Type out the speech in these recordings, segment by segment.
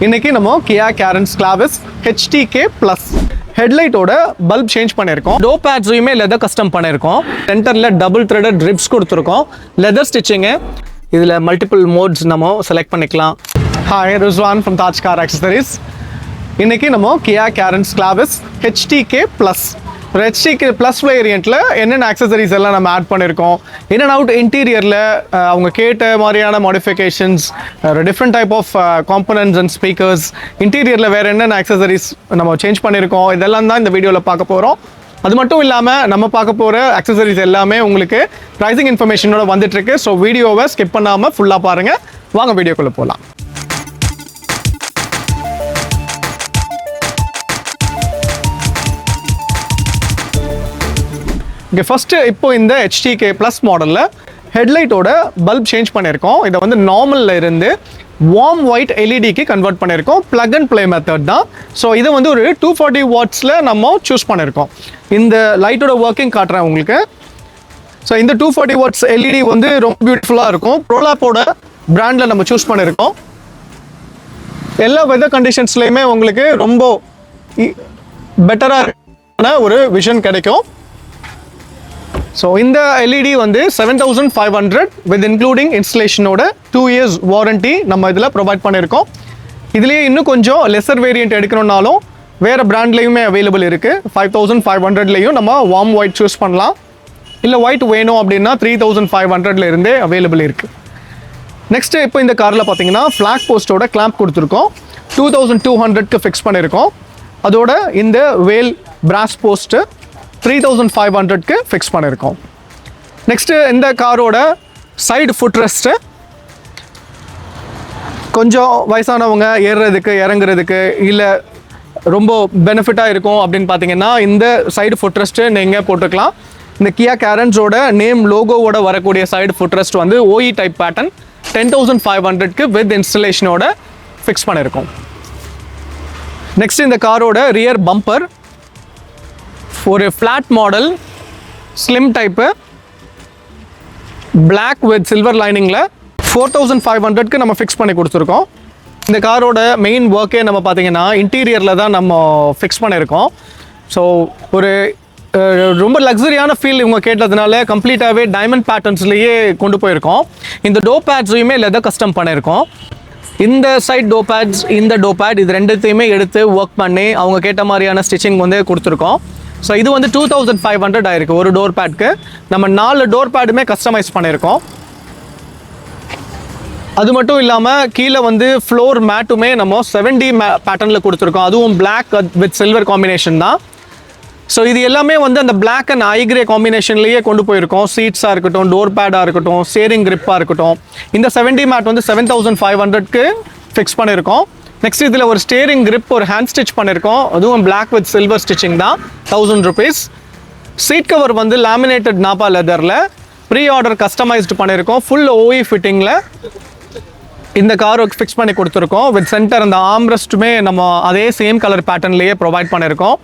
இன்னைக்கு நம்ம Carens Clavis HTK Plus ஹெட்லைட்டோட பல்ப் சேஞ்ச் பண்ணியிருக்கோம். டோ பேட்ஸையுமே லெதர் கஸ்டம் பண்ணியிருக்கோம். சென்டரில் டபுள் த்ரெடட் ரிப்ஸ் கொடுத்துருக்கோம். லெதர் ஸ்டிச்சிங்கு இதில் மல்டிபிள் மோட்ஸ் நம்ம செலக்ட் பண்ணிக்கலாம். Hi, Rizwan from Taj Car Accessories. இன்னைக்கு நம்ம Carens Clavis HTK Plus HTK plus வேரியண்ட்டில் என்னென்ன ஆக்சசரிஸ் எல்லாம் நம்ம ஆட் பண்ணியிருக்கோம், இன் அண்ட் அவுட் இன்டீரியரில் அவங்க கேட்ட மாதிரியான modifications, different type of components and speakers, இன்டீரியரில் வேறு என்னென்ன ஆக்சசரிஸ் நம்ம சேஞ்ச் பண்ணியிருக்கோம், இதெல்லாம் தான் இந்த வீடியோவில் பார்க்க போகிறோம். அது மட்டும் இல்லாமல் நம்ம பார்க்க போகிற ஆக்சசரிஸ் எல்லாமே உங்களுக்கு ப்ரைசிங் இன்ஃபர்மேஷனோட வந்துட்டுருக்கு. ஸோ வீடியோவை ஸ்கிப் பண்ணாமல் ஃபுல்லாக பாருங்கள். வாங்க வீடியோக்குள்ளே போகலாம். இங்கே ஃபஸ்ட்டு இப்போ இந்த HTK ப்ளஸ் மாடலில் ஹெட்லைட்டோட பல்ப் சேஞ்ச் பண்ணியிருக்கோம். இதை வந்து நார்மலில் இருந்து வார்ம் ஒயிட் எல்இடிக்கு கன்வெர்ட் பண்ணியிருக்கோம். ப்ளக் அண்ட் ப்ளே மெத்தட் தான். ஸோ இது வந்து ஒரு 240 வாட்ஸில் நம்ம சூஸ் பண்ணியிருக்கோம். இந்த லைட்டோட ஒர்க்கிங் காட்டுறேன் உங்களுக்கு. ஸோ இந்த 240 வாட்ஸ் எல்இடி வந்து ரொம்ப பியூட்டிஃபுல்லாக இருக்கும். ப்ரோலாப்போட பிராண்டில் நம்ம சூஸ் பண்ணியிருக்கோம். எல்லா வெதர் கண்டிஷன்ஸ்லையுமே உங்களுக்கு ரொம்ப பெட்டரான ஒரு விஷன் கிடைக்கும். ஸோ இந்த எல்இடி வந்து 7500 வித் இன்க்ளூடிங் இன்ஸ்டலேஷனோட 2 years வாரண்டி நம்ம இதில் ப்ரொவைட் பண்ணியிருக்கோம். இதுலேயே இன்னும் கொஞ்சம் லெஸர் வேரியண்ட் எடுக்கணுன்னாலும் வேறு பிராண்ட்லேயுமே அவைலபிள் இருக்குது. 5500லேயும் நம்ம வார்ம் ஒயிட் சூஸ் பண்ணலாம். இல்லை ஒயிட் வேணும் அப்படின்னா 3500 இருந்தே அவைலபிள் இருக்குது. நெக்ஸ்ட்டு இப்போ இந்த காரில் பார்த்தீங்கன்னா ஃப்ளாக் போஸ்ட்டோட கிளாம்ப் கொடுத்துருக்கோம். 2200க்கு ஃபிக்ஸ் பண்ணியிருக்கோம். அதோட இந்த வேல் பிராஸ் போஸ்ட்டு 3500க்கு ஃபிக்ஸ் பண்ணியிருக்கோம். நெக்ஸ்ட்டு இந்த காரோட சைடு ஃபுட் ரெஸ்ட்டு கொஞ்சம் வயசானவங்க ஏறுறதுக்கு இறங்குறதுக்கு இல்லை ரொம்ப பெனிஃபிட்டாக இருக்கும் அப்படின்னு பார்த்தீங்கன்னா இந்த சைடு ஃபுட் ரெஸ்ட்டு நீங்கள் போட்டுக்கலாம். இந்த Carensோட நேம் லோகோவோட வரக்கூடிய சைடு ஃபுட் ரெஸ்ட் வந்து OE டைப் பேட்டர்ன் 10500க்கு வித் இன்ஸ்டலேஷனோட ஃபிக்ஸ் பண்ணியிருக்கோம். நெக்ஸ்ட் இந்த காரோட ரியர் பம்பர் ஒரு flat model slim type black with silver லைனிங்கில் 4500க்கு நம்ம ஃபிக்ஸ் பண்ணி கொடுத்துருக்கோம். இந்த காரோட மெயின் ஒர்க்கே நம்ம பார்த்தீங்கன்னா இன்டீரியரில் தான் நம்ம ஃபிக்ஸ் பண்ணியிருக்கோம். ஸோ ஒரு ரொம்ப லக்ஸரியான ஃபீல் இவங்க கேட்டதுனால கம்ப்ளீட்டாகவே டைமண்ட் பேட்டர்ன்ஸ்லேயே கொண்டு போயிருக்கோம். இந்த டோ பேட்ஸையுமே லெதர் கஸ்டம் பண்ணியிருக்கோம். இந்த சைட் டோ பேட்ஸ், இந்த டோ பேட், இது ரெண்டுத்தையுமே எடுத்து ஒர்க் பண்ணி அவங்க கேட்ட மாதிரியான ஸ்டிச்சிங் வந்து கொடுத்துருக்கோம். ஸோ இது வந்து 2500 ஆயிருக்கு ஒரு டோர் பேட்க்கு. நம்ம 4 டோர் பேடுமே கஸ்டமைஸ் பண்ணியிருக்கோம். அது மட்டும் இல்லாமல் கீழே வந்து ஃப்ளோர் மேட்டுமே நம்ம 7D பேட்டர்னில் கொடுத்துருக்கோம். அதுவும் பிளாக் வித் சில்வர் காம்பினேஷன் தான். ஸோ இது எல்லாமே வந்து அந்த பிளாக் அண்ட் ஐக்ரே காம்பினேஷன்லேயே கொண்டு போயிருக்கோம். சீட்ஸாக இருக்கட்டும், டோர் பேடாக இருக்கட்டும், ஸ்டேரிங் கிரிப்பாக இருக்கட்டும். இந்த 7D மேட் வந்து 7500க்கு ஃபிக்ஸ் பண்ணியிருக்கோம். நெக்ஸ்ட் இதில் ஒரு ஸ்டேரிங் கிரிப், ஒரு ஹேண்ட் ஸ்டிச் பண்ணியிருக்கோம். அதுவும் பிளாக் வித் சில்வர் ஸ்டிச்சிங் தான், 1000 rupees. சீட் கவர் வந்து laminated Nabha லெதரில் pre order customised பண்ணியிருக்கோம். ஃபுல் OE ஃபிட்டிங்கில் இந்த கார் ஃபிக்ஸ் பண்ணி கொடுத்துருக்கோம். வித் சென்டர் அந்த ஆம்ரெஸ்ட்டுமே நம்ம அதே சேம் கலர் பேட்டர்ன்லேயே ப்ரொவைட் பண்ணியிருக்கோம்.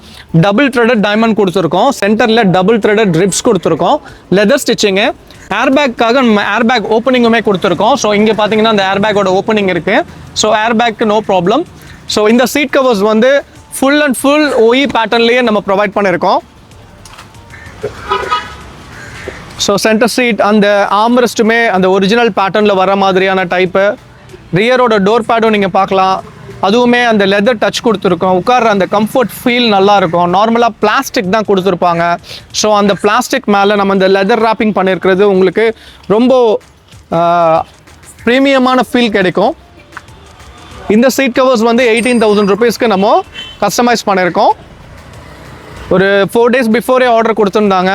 டபுள் த்ரெடட் டைமண்ட் கொடுத்துருக்கோம். சென்டரில் டபுள் த்ரெடட் ரிப்ஸ் கொடுத்துருக்கோம். லெதர் ஸ்டிச்சிங்கு, ஏர்பேக்காக நம்ம ஏர்பேக் ஓப்பனிங்குமே கொடுத்துருக்கோம். ஸோ இங்கே பார்த்தீங்கன்னா அந்த ஏர்பேக்கோட ஓப்பனிங் இருக்குது. ஸோ ஏர்பேக்கு நோ ப்ராப்ளம். ஸோ இந்த சீட் கவர்ஸ் வந்து ஃபுல் அண்ட் ஃபுல் OE பேட்டர்ன்லேயே நம்ம ப்ரொவைட் பண்ணியிருக்கோம். ஸோ சென்டர் சீட் அந்த ஆம்ரெஸ்ட்டுமே அந்த ஒரிஜினல் பேட்டர்னில் வர மாதிரியான டைப்பு. ரியரோட டோர் பேடும் நீங்கள் பார்க்கலாம். அதுவுமே அந்த லெதர் டச் கொடுத்துருக்கோம். உட்கார்ற அந்த கம்ஃபர்ட் ஃபீல் நல்லாயிருக்கும். நார்மலாக பிளாஸ்டிக் தான் கொடுத்துருப்பாங்க. ஸோ அந்த பிளாஸ்டிக் மேலே நம்ம இந்த லெதர் ராப்பிங் பண்ணியிருக்கிறது உங்களுக்கு ரொம்ப ப்ரீமியமான ஃபீல் கிடைக்கும். இந்த சீட் கவர்ஸ் வந்து 18000 rupeesக்கு நம்ம கஸ்டமைஸ் பண்ணியிருக்கோம். ஒரு 4 days பிஃபோரே ஆர்டர் கொடுத்துருந்தாங்க.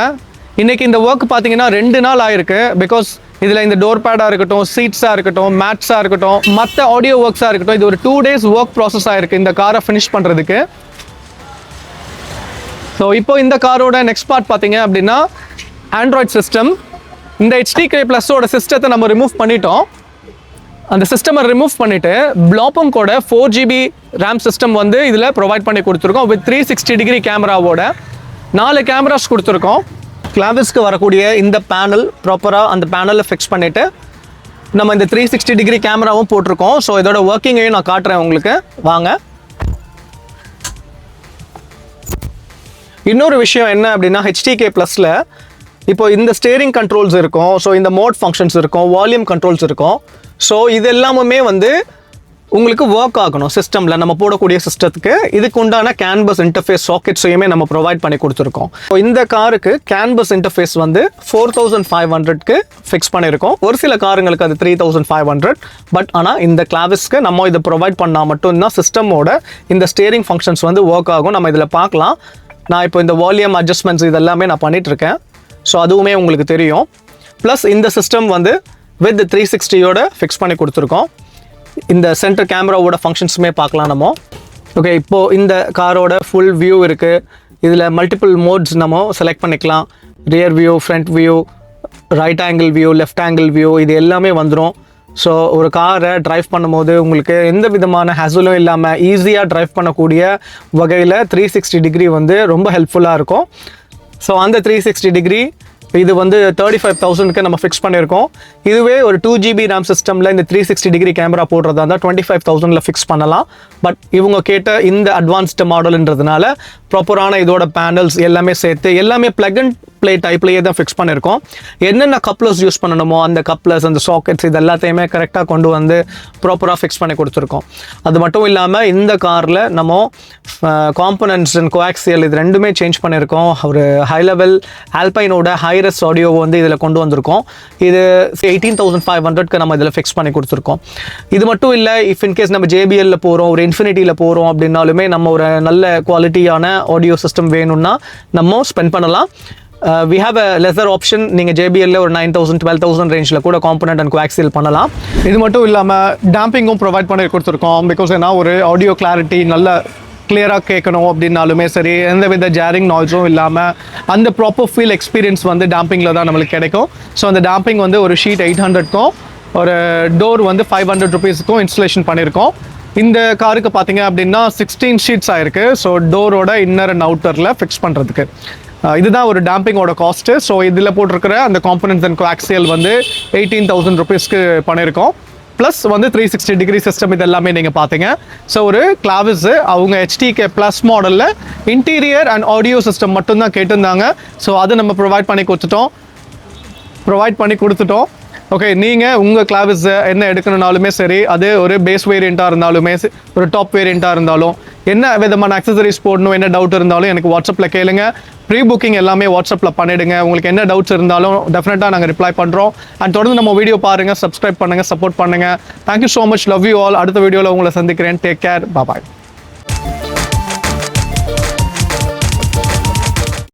இன்றைக்கி இந்த ஒர்க் பார்த்தீங்கன்னா 2 நாள் ஆயிருக்கு. பிகாஸ் இதில் இந்த டோர் பேடாக இருக்கட்டும், சீட்ஸாக இருக்கட்டும், மேட்ஸாக இருக்கட்டும், மற்ற ஆடியோ ஒர்க்ஸாக இருக்கட்டும், இது ஒரு 2 days ஒர்க் ப்ராசஸ் ஆகிருக்கு இந்த காரை ஃபினிஷ் பண்ணுறதுக்கு. ஸோ இப்போ இந்த காரோட நெக்ஸ்ட் பார்ட் பார்த்தீங்க அப்படின்னா ஆண்ட்ராய்ட் சிஸ்டம். இந்த HTK ப்ளஸோட சிஸ்டத்தை நம்ம ரிமூவ் பண்ணிட்டோம். அந்த சிஸ்டமை ரிமூவ் பண்ணிவிட்டு ப்ளாப்பம் கூட 4GB ரேம் சிஸ்டம் வந்து இதில் ப்ரொவைட் பண்ணி கொடுத்துருக்கோம். வித் 360° கேமராவோட 4 கேமராஸ் கொடுத்துருக்கோம். கிளாவிஸ்க்கு வரக்கூடிய இந்த பேனல் ப்ராப்பராக அந்த பேனலில் ஃபிக்ஸ் பண்ணிவிட்டு நம்ம இந்த 360 டிகிரி கேமராவும் போட்டிருக்கோம். ஸோ இதோட ஒர்க்கிங்கையும் நான் காட்டுறேன் உங்களுக்கு, வாங்க. இன்னொரு விஷயம் என்ன அப்படின்னா, HTK ப்ளஸில் இப்போ இந்த ஸ்டேரிங் கண்ட்ரோல்ஸ் இருக்கும், ஸோ இந்த மோட் ஃபங்க்ஷன்ஸ் இருக்கும், வால்யூம் கண்ட்ரோல்ஸ் இருக்கும். ஸோ இது எல்லாமே வந்து உங்களுக்கு ஒர்க் ஆகணும் சிஸ்டமில், நம்ம போடக்கூடிய சிஸ்டத்துக்கு. இதுக்கு உண்டான கேன்பஸ் இன்டர்ஃபேஸ் சாக்கெட்ஸையுமே நம்ம ப்ரொவைட் பண்ணி கொடுத்துருக்கோம். ஸோ இந்த காருக்கு கேன்பஸ் இன்டர்ஃபேஸ் வந்து 4500க்கு ஃபிக்ஸ் பண்ணியிருக்கோம். ஒரு சில காருங்களுக்கு அது 3500. பட் ஆனால் இந்த கிளாவிஸ்க்கு நம்ம இதை ப்ரொவைட் பண்ணால் மட்டும்தான் சிஸ்டமோட இந்த ஸ்டேரிங் ஃபங்க்ஷன்ஸ் வந்து ஒர்க் ஆகும். நம்ம இதில் பார்க்கலாம். நான் இப்போ இந்த வால்யூம் அட்ஜஸ்ட்மெண்ட்ஸ் இதெல்லாமே நான் பண்ணிகிட்ருக்கேன். ஸோ அதுவுமே உங்களுக்கு தெரியும். ப்ளஸ் இந்த சிஸ்டம் வந்து வித் 360யோட ஃபிக்ஸ் பண்ணி கொடுத்துருக்கோம். இந்த சென்டர் கேமராவோட ஃபங்க்ஷன்ஸுமே பார்க்கலாம் நம்ம. ஓகே, இப்போது இந்த காரோட ஃபுல் வியூ இருக்குது. இதில் மல்டிபிள் மோட்ஸ் நம்ம செலக்ட் பண்ணிக்கலாம். Rear view, front view, right angle view, left angle view, இது எல்லாமே வந்துடும். ஸோ ஒரு காரை ட்ரைவ் பண்ணும்போது உங்களுக்கு எந்த விதமான ஹேசலும் இல்லாமல் ஈஸியாக ட்ரைவ் பண்ணக்கூடிய வகையில் 360 டிகிரி வந்து ரொம்ப ஹெல்ப்ஃபுல்லாக இருக்கும். ஸோ அந்த 360 டிகிரி இது வந்து 35,000க்கு நம்ம ஃபிக்ஸ் பண்ணியிருக்கோம். இதுவே ஒரு 2GB RAM சிஸ்டமில் இந்த 360 டிகிரி கேமரா போடுறதா இருந்தால் 25,000ல் ஃபிக்ஸ் பண்ணலாம். பட் இவங்க கேட்ட இந்த அட்வான்ஸ்டு மாடல்ன்றதுனால ப்ராப்பரான இதோட பேனல்ஸ் எல்லாமே சேர்த்து எல்லாமே பிளக் அண்ட் ப்ளே டைப்லேயே தான் ஃபிக்ஸ் பண்ணியிருக்கோம். என்னென்ன கப்ளர்ஸ் யூஸ் பண்ணணுமோ அந்த கப்ளர்ஸ், அந்த சாக்கெட்ஸ், இது எல்லாத்தையுமே கரெக்டாக கொண்டு வந்து ப்ராப்பராக ஃபிக்ஸ் பண்ணி கொடுத்துருக்கோம். அது மட்டும் இல்லாமல் இந்த காரில் நம்ம காம்பனன்ட்ஸ் அண்ட் கோஆக்சியல் இது ரெண்டுமே சேஞ்ச் பண்ணியிருக்கோம். ஒரு ஹை லெவல் ஆல்பைனோட ஹைரஸ் ஆடியோ வந்து இதில் கொண்டு வந்திருக்கோம். இது 18,500க்கு நம்ம இதில் ஃபிக்ஸ் பண்ணி கொடுத்துருக்கோம். இது மட்டும் இல்லை, இஃப் இன்கேஸ் நம்ம JBLல போகிறோம், ஒரு இன்ஃபினிட்டியில் போகிறோம் அப்படின்னாலுமே நம்ம ஒரு நல்ல குவாலிட்டியான ஆடியோ சிஸ்டம் வேணும்னா நம்ம ஸ்பெண்ட் பண்ணலாம். We have a lesser option. நீங்கள் JBLல ஒரு 9,000 12,000 ரேஞ்சில் கூட காம்பனண்ட் அண்ட் கோஆக்சியல் பண்ணலாம். இது மட்டும் இல்லாமல் டேம்பிங்கும் ப்ரொவைட் பண்ணி கொடுத்துருக்கோம். பிகாஸ் ஏன்னா ஒரு ஆடியோ கிளாரிட்டி நல்ல கிளியராக கேட்கணும் அப்படின்னாலுமே சரி, எந்த வித ஜாரிங் நாய்ஸும் இல்லாமல் அந்த ப்ராப்பர் ஃபீல் எக்ஸ்பீரியன்ஸ் வந்து டேம்பிங்கில் தான் நம்மளுக்கு கிடைக்கும். ஸோ அந்த டேம்பிங் வந்து ஒரு ஷீட் 800க்கும் ஒரு டோர் வந்து 500 ருபீஸுக்கும் இன்ஸ்டலேஷன் பண்ணியிருக்கோம். இந்த காருக்கு பார்த்தீங்க அப்படின்னா 16 ஷீட்ஸ் ஆயிருக்கு. ஸோ டோரோட இன்னர் அண்ட் அவுட்டரில் ஃபிக்ஸ் பண்ணுறதுக்கு இதுதான் ஒரு டேம்பிங்கோட காஸ்ட்டு. ஸோ இதில் போட்டிருக்கிற அந்த காம்பனன்ட்ஸ் அண்ட் கோஆக்சியல் வந்து 18,000 ருபீஸ்க்கு பண்ணியிருக்கோம். ப்ளஸ் வந்து 360 டிகிரி சிஸ்டம் இது எல்லாமே நீங்கள் பார்த்தீங்க. ஸோ ஒரு கிளாவிஸ் அவங்க HTK ப்ளஸ் மாடலில் இன்டீரியர் அண்ட் ஆடியோ சிஸ்டம் மட்டும்தான் கேட்டிருந்தாங்க. ஸோ அதை நம்ம ப்ரொவைட் பண்ணி கொடுத்துட்டோம். ஓகே, நீங்கள் உங்கள் கிளாவிஸ் என்ன எடுக்கணுன்னாலுமே சரி, அது ஒரு பேஸ் வேரியண்ட்டாக இருந்தாலுமே ஒரு டாப் வேரியண்ட்டாக இருந்தாலும், என்ன விதமான அக்சசரிஸ் போடணும், என்ன டவுட் இருந்தாலும் எனக்கு வாட்ஸ்அப்பில் கேளுங்க. ப்ரீ புக்கிங் எல்லாமே வாட்ஸ்அப்பில் பண்ணிவிடுங்க. உங்களுக்கு என்ன டவுட்ஸ் இருந்தாலும் டெஃபினட்டாக நாங்கள் ரிப்ளை பண்ணுறோம். அண்ட் தொடர்ந்து நம்ம வீடியோ பாருங்கள், சப்ஸ்கிரைப் பண்ணுங்கள், சப்போர்ட் பண்ணுங்கள். Thank you so much, love you all. அடுத்த வீடியோவில் உங்களை சந்திக்கிறேன். டேக் கேர், பாய்.